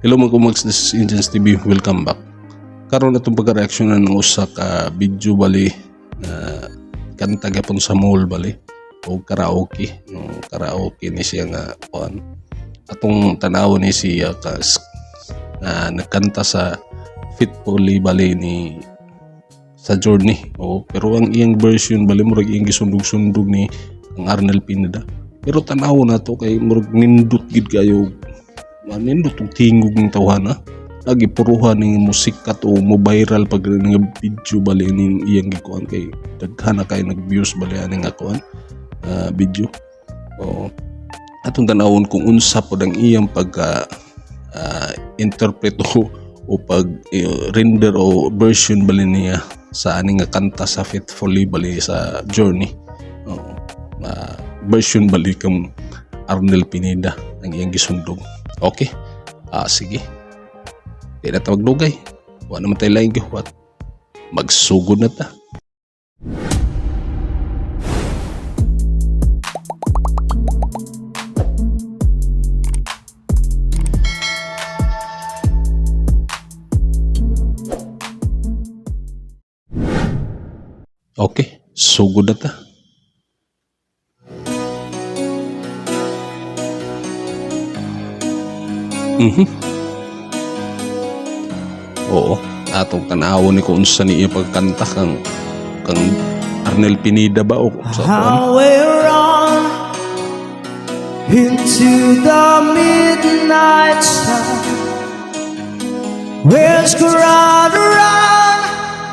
Hello mga kumags, this is Indians TV. Welcome back. Karon atong pagka-reaksyonan ng usa ka video bali na kanta gyapon sa mall bali o karaoke. No, karaoke ni siya nga kuan. Atong tanaw ni siya na nagkanta sa Fitfully bali ni sa Journey. Pero ang iyang version bali murag iyang gisundog-sundog ni ang Arnel Pineda. Pero tanaw na to kay murag nindot gid kayo. Nindot og tingog ng tawhana. Lagi puruhan ng musika to mo viral pag nga video bali ning iyang gikuan kay daghana kay nag-views bali ani nga kuan video. Atong tanawon kung unsa pod ang iyang pagka interpret o pag render o version bali niya sa ani nga kanta sa Fitfully bali sa Journey. Version bali kang Arnel Pineda ang iyang gisundog. Okay. Sige. Di na tawag dugay. Wala naman tayo laing gihuwat. Magsugod na ta. Okay. Sugod na ta. Oo, atong tanawon ni kung unsa ni iya pagkanta kang Arnel Pineda ba o sa kuan. We're on into the midnight sun. Where's around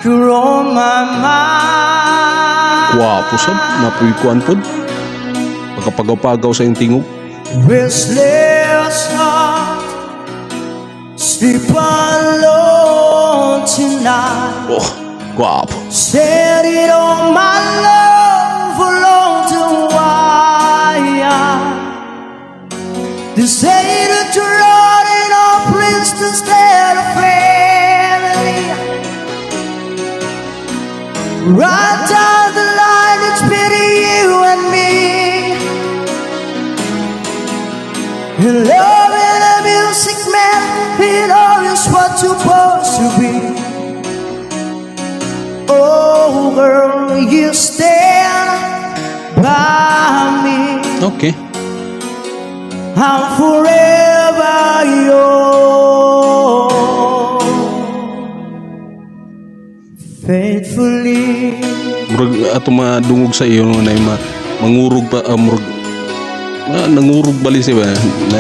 you're on my mind. Wapo sab, napuy kuan pod. Pagkapagaw-pagaw sa iyong tingog. Restless heart, sleep alone tonight. Oh, wapo. Set it on my love alone to wire. This ain't a drawing of Prince instead of family. Right down the line, it's pity you and me. And love and a music man, it all is what's supposed to be. Oh girl, you stand by me. Okay. I'm forever yours, faithfully. Murag ato madungog sa iyo no na mangurog pa murag nangurog bali siya na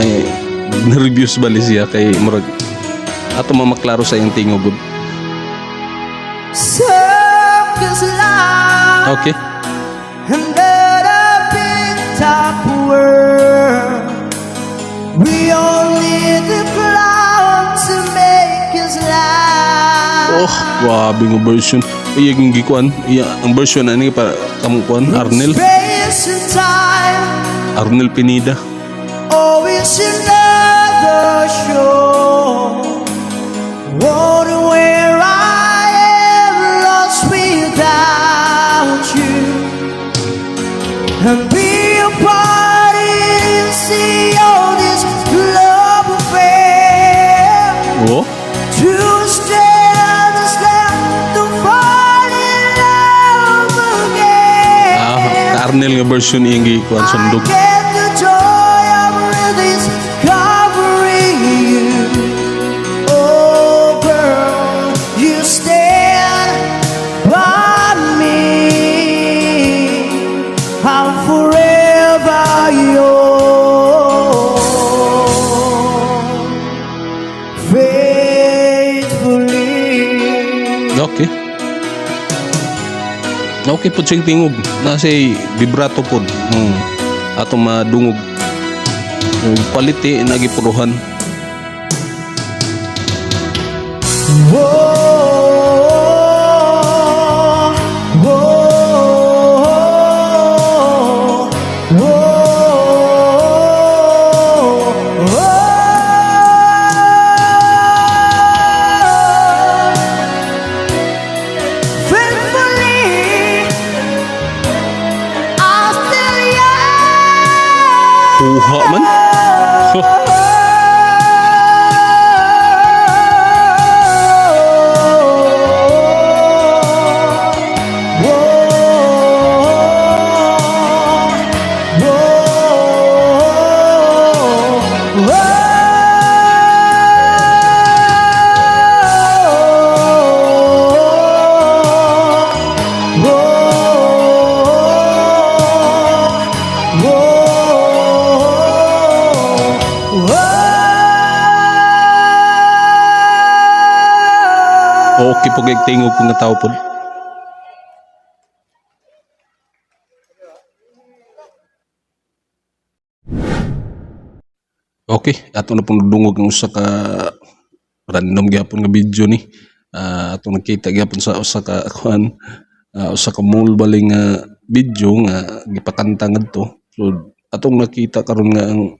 reviews bali siya kay murag ato mamaklaro sa iyong tingog. Circus life. Okay. Under the big top world, we all need the cloud to make us laugh. Oh, grabe nga version. Iyang gikuan, ang version ani para kamukuan Arnel. Space and time. Arnel Pineda. Oh, it's another show. Wonder where I am lost without you. And be a part and see all this love affair. Oh, To stand to fall in love again. ka Arnel nga version iyang gikuan sundog. I get the joy of rediscovering you. Oh girl, you stand by me. I'm forever yours, faithfully. Okay. Okay po siyang tingog. Nasa'y vibrato po. Ato madungog. Quality nagipuruhan. Whoa, whoa, whoa, faithfully, I'll still young. Kuha man. Okay po kay tingog po nga tao po. Okay, ato na pong dungog ng usa ka random gyapon nga video ni. Ato nakita gyapon sa usa ka kuan, usa ka mall bali nga video nga gipakanta ngadto. So atong nakita karon nga ang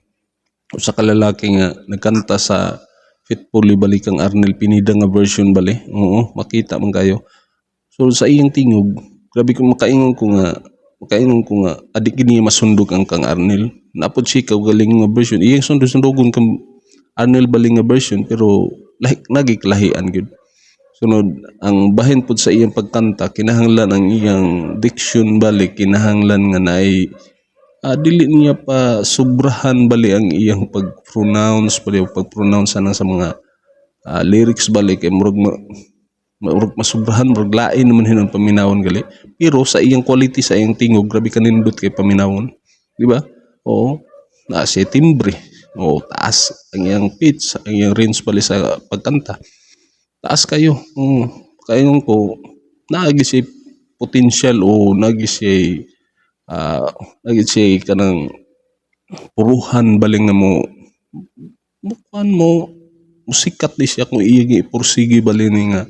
usa ka lalaki nga nagkanta sa Fitfully bali kang Arnel Pineda nga version bali. Oo, makita man kayo. So sa iyang tingog, grabe ko makaingon ko nga adik gini masundog ang kang Arnel. Napod siya galing nga version. Iyang sundog-sundogon kang Arnel bali nga version pero nagiklahian gyud. Sunod ang bahin pud sa iyang pagkanta kinahanglan ang iyang diction bali kinahanglan nga naay dili niya pa sobrahan bali ang iyang pag-pronounce bali pag-pronounce sa mga lyrics bali kay murag masubrahan murag lain naman hinon paminawon gali pero sa iyang quality sa iyang tingog grabe kanindot kay paminawon di ba oo na si timbre oo taas ang iyang pitch ang iyang range bali sa pagkanta taas kayo kayon ko naagi si potential o naagi si kanang puruhan baling na mo mukuan mo musikat di siya kung iyang ipursige bali ni nga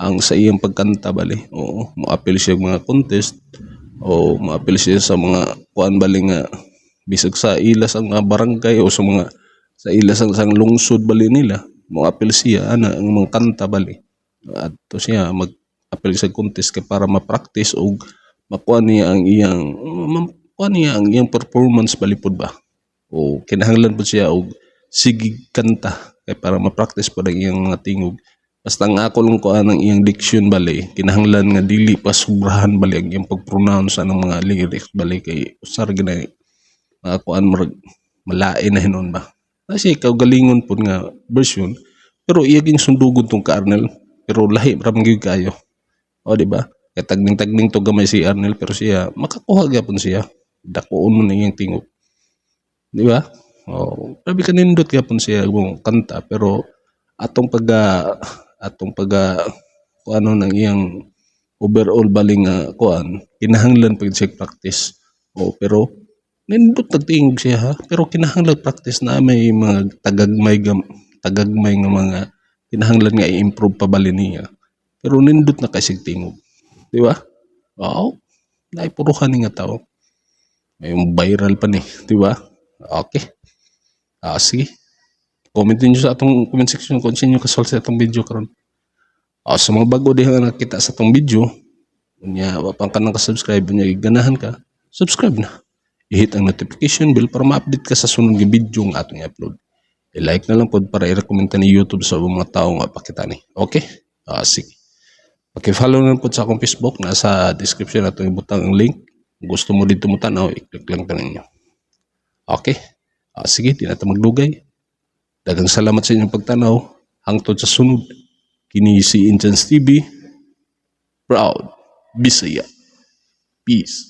ang sa iyang pagkanta bali. Oo, mo-appeal siya mga contest o mo-appeal siya sa mga kuan bali nga bisag sa ilas ang mga barangay o sa ilas ang lungsod bali nila. Mo-appeal siya ana ang mga kanta bali. Adto siya mag-appeal sa contest kay para ma-practice o makuha niya ang iyang performance bali pod ba. O kinahanglan po siya og sige kanta kay para ma-practice pod ang iyang mga tingog. Basta ang ako lang ko ang iyang diction bali, kinahanglan nga dili pa sobrahan bali ang iyang pag-pronounce ng mga lyrics bali kay usar ginay mga kuan malain na hinon ba. Kasi ikaw galingon pud nga version pero iyaging sundugon tong ka Arnel pero lahi ra man gyud kayo. O di ba? Kay tagning-tagning to gamay si Arnel pero siya makakuha gyapon siya. Dakuon mo na iyang tingog. Di ba? Oh, grabe kanindot gyapon siya mong kanta pero atong kuano ng iyang overall baling kuan kinahanglan pag siya practice pero nindot nagtingog siya ha pero kinahanglan practice na may mga tagagmay nga mga kinahanglan nga i-improve pa bali niya pero nindot na kasi tingog di ba wow naipuruhan ni nga tao may viral pa ni di ba okay sige comment niyo sa atong comment section kung sino kasol sa atong video karon. Sa mga bago diha nga nakita sa atong video, unya wa pa ka nang ka-subscribe unya ganahan ka, subscribe na. I-hit ang notification bell para ma-update ka sa sunod nga video nga atong i-upload. I-like na lang pod para i-recommend ni YouTube sa mga tao nga pakita ni. Okay? Sige. Paki-follow na pod sa akong Facebook nasa description atong ibutang ang link. Kung gusto mo dito mo tanaw, i-click lang tanan niyo. Okay? Sige, di na ta magdugay. Daghang salamat sa inyong pagtanaw. Hangtod sa sunod. Kini si Intense TV. Proud Bisaya. Peace.